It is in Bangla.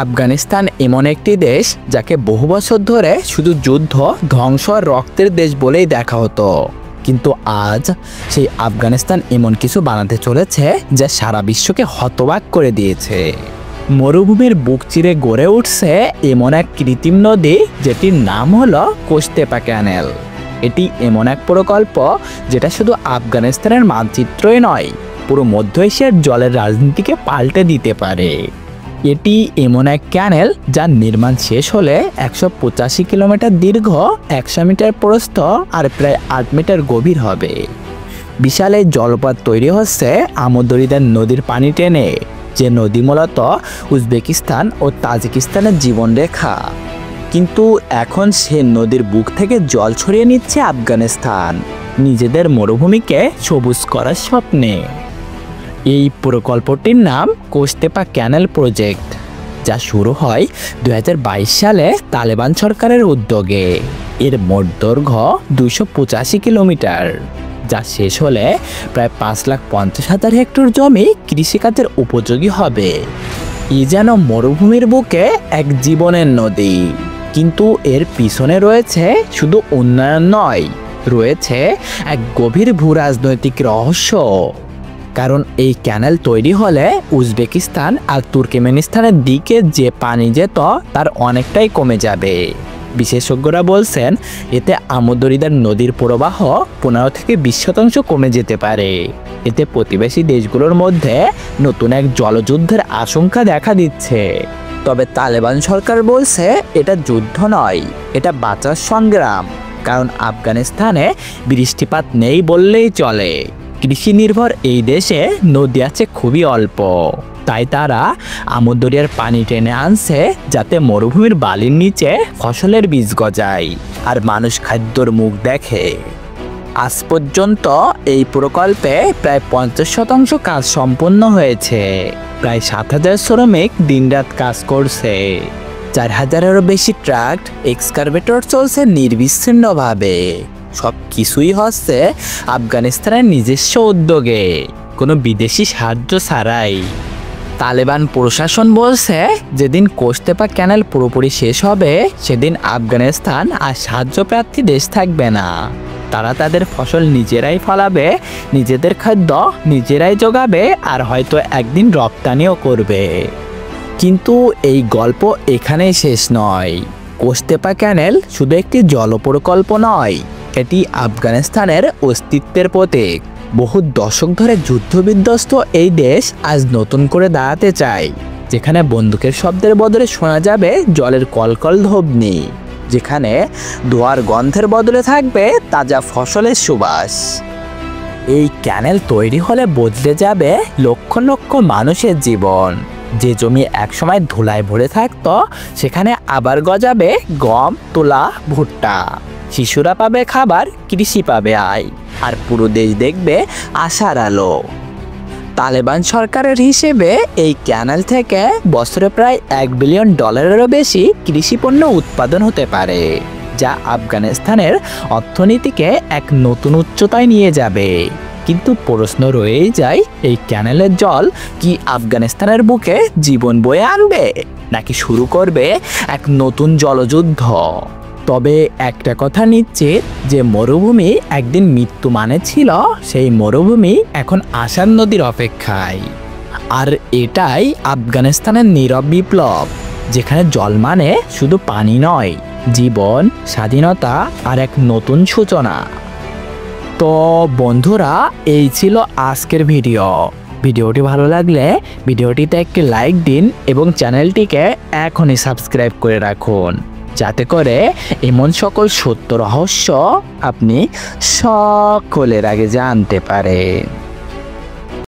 আফগানিস্তান এমন একটি দেশ যাকে বহু বছর ধরে শুধু যুদ্ধ, ধ্বংস আর রক্তের দেশ বলেই দেখা হতো। কিন্তু আজ সেই আফগানিস্তান এমন কিছু বানাতে চলেছে যা সারা বিশ্বকে হতবাক করে দিয়েছে। মরুভূমির বুক চিরে গড়ে উঠছে এমন এক কৃত্রিম নদী যেটির নাম হলো কোশতেপা ক্যানেল। এটি এমন এক প্রকল্প যেটা শুধু আফগানিস্তানের মানচিত্রই নয়, পুরো মধ্য এশিয়ার জলের রাজনীতিকে পাল্টে দিতে পারে। এটি এমন এক ক্যানেল যার নির্মাণ শেষ হলে 185 কিলোমিটার দীর্ঘ, 100 মিটার প্রস্থ আর প্রায় 8 মিটার গভীর হবে। বিশাল এই জলপথ তৈরি হচ্ছে আমুদরিদার নদীর পানি টেনে, যে নদী মূলত উজবেকিস্তান ও তাজিকিস্তানের জীবনরেখা। কিন্তু এখন সে নদীর বুক থেকে জল ছড়িয়ে নিচ্ছে আফগানিস্তান নিজেদের মরুভূমিকে সবুজ করার স্বপ্নে। এই প্রকল্পটির নাম কোশতেপা ক্যানেল প্রজেক্ট, যা শুরু হয় 2022 সালে তালেবান সরকারের উদ্যোগে। এর মোট দৈর্ঘ্য 285 কিলোমিটার, যা শেষ হলে প্রায় 5,50,000 হেক্টর জমি কৃষিকাজের উপযোগী হবে। এই যেন মরুভূমির বুকে এক জীবনের নদী। কিন্তু এর পিছনে রয়েছে শুধু উন্নয়ন নয়, রয়েছে এক গভীর ভূরাজনৈতিক রহস্য। কারণ এই ক্যানেল তৈরি হলে উজবেকিস্তান আর তুর্কমেনিস্তানের দিকে যে পানি যেত তার অনেকটাই কমে যাবে। বিশেষজ্ঞরা বলছেন এতে আমুদরিদার নদীর প্রবাহ 15 থেকে 20% কমে যেতে পারে। এতে প্রতিবেশী দেশগুলোর মধ্যে নতুন এক জলযুদ্ধের আশঙ্কা দেখা দিচ্ছে। তবে তালেবান সরকার বলছে এটা যুদ্ধ নয়, এটা বাঁচার সংগ্রাম। কারণ আফগানিস্তানে বৃষ্টিপাত নেই বললেই চলে। কৃষি নির্ভর এই দেশে নদী আছে খুবই অল্প, তাই তারা আমুদরিয়ার পানি টেনে আনছে যাতে মরুভূমির বালির নিচে ফসলের বীজ গজায় আর মানুষ খাদ্যর মুখ দেখে। আজ পর্যন্ত এই প্রকল্পে প্রায় 50% কাজ সম্পন্ন হয়েছে। প্রায় 7,000 শ্রমিক দিনরাত কাজ করছে। 4,000-এরও বেশি ট্রাক এক্সকারভেটর চলছে নির্বিচ্ছিন্নভাবে। সব কিছুই হচ্ছে আফগানিস্তানের নিজস্ব উদ্যোগে, কোনো বিদেশি সাহায্য ছাড়াই। তালেবান প্রশাসন বলছে যেদিন কোশতেপা ক্যানেল পুরোপুরি শেষ হবে সেদিন আফগানিস্তান আর সাহায্যপ্রার্থী দেশ থাকবে না। তারা তাদের ফসল নিজেরাই ফলাবে, নিজেদের খাদ্য নিজেরাই জোগাবে আর হয়তো একদিন রপ্তানিও করবে। কিন্তু এই গল্প এখানেই শেষ নয়। কোশতেপা ক্যানেল শুধু একটি জল প্রকল্প নয়, এটি আফগানিস্তানের অস্তিত্বের প্রতীক। বহু দশক ধরে যুদ্ধবিধ্বস্ত এই দেশ আজ নতুন করে দাঁড়াতে চায়, যেখানে বন্দুকের শব্দের বদলে শোনা যাবে জলের কলকল ধ্বনি, যেখানে ধোঁয়ার গন্ধের বদলে থাকবে তাজা ফসলের সুবাস। এই ক্যানেল তৈরি হলে বদলে যাবে লক্ষ লক্ষ মানুষের জীবন। যে জমি একসময় ধুলায় ভরে থাকতো সেখানে আবার গজাবে গম, তুলা, ভুট্টা। শিশুরা পাবে খাবার, কৃষি পাবে আয়, আর পুরো দেশ দেখবে আশার আলো। তালেবান সরকারের হিসেবে এই ক্যানেল থেকে বছরে প্রায় $1 বিলিয়ন বেশি কৃষিপণ্য উৎপাদন হতে পারে, যা আফগানিস্তানের অর্থনীতিকে এক নতুন উচ্চতায় নিয়ে যাবে। কিন্তু প্রশ্ন রয়েই যায়, এই ক্যানেলের জল কি আফগানিস্তানের বুকে জীবন বয়ে আনবে, নাকি শুরু করবে এক নতুন জলযুদ্ধ? তবে একটা কথা নিশ্চিত, যে মরুভূমি একদিন মৃত্যু মানে ছিল, সেই মরুভূমি এখন আশার নদীর অপেক্ষায়। আর এটাই আফগানিস্তানের নীরব বিপ্লব, যেখানে জল মানে শুধু পানি নয়, জীবন, স্বাধীনতা আর এক নতুন সূচনা। তো বন্ধুরা, এই ছিল আজকের ভিডিওটি ভালো লাগলে ভিডিওটিতে একটি লাইক দিন এবং চ্যানেলটিকে এখনই সাবস্ক্রাইব করে রাখুন, যাতে করে এমন সকল সত্য রহস্য আপনি সকলের আগে জানতে পারেন।